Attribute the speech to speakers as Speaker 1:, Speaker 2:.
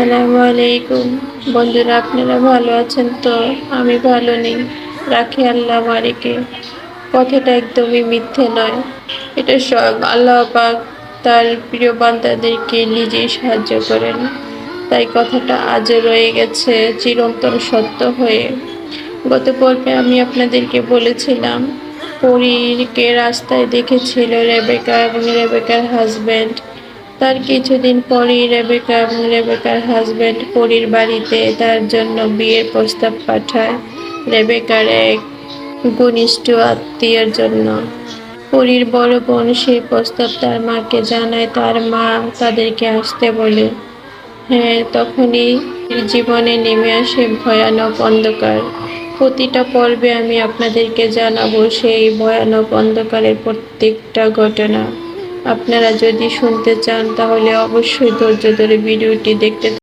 Speaker 1: আসসালামু আলাইকুম বন্ধুরা, আপনারা ভালো আছেন? তো আমি ভালো নেই। রাখে আল্লাহ মারেকে কথাটা একদমই মিথ্যে নয়। এটা স্বয়ং আল্লাহ পাক তার প্রিয় বান্দাদেরকে নিজেই সাহায্য করেন, তাই কথাটা আজও রয়ে গেছে চিরন্তন সত্য হয়ে। গত পর্বে আমি আপনাদেরকে বলেছিলাম, পরীকে রাস্তায় দেখেছিল রেবেকা এবং রেবেকার হাজব্যান্ড। তার কিছুদিন পরই রেবেকা এবং রেবেকার হাজব্যান্ড পরীর বাড়িতে তার জন্য বিয়ের প্রস্তাব পাঠায় রেবেকার এক ঘনিষ্ঠ আত্মীয়ের জন্য। পরীর বড় বোন সেই প্রস্তাব তার মাকে জানায়, তার মা তাদেরকে আসতে বলে। হ্যাঁ, তখনই জীবনে নেমে আসে ভয়ানক অন্ধকার। প্রতিটা পর্বে আমি আপনাদেরকে জানাবো সেই ভয়ানক অন্ধকারের প্রত্যেকটা ঘটনা। আপনারা যদি শুনতে চান তাহলে অবশ্যই ধৈর্য ধরে ভিডিওটি দেখতে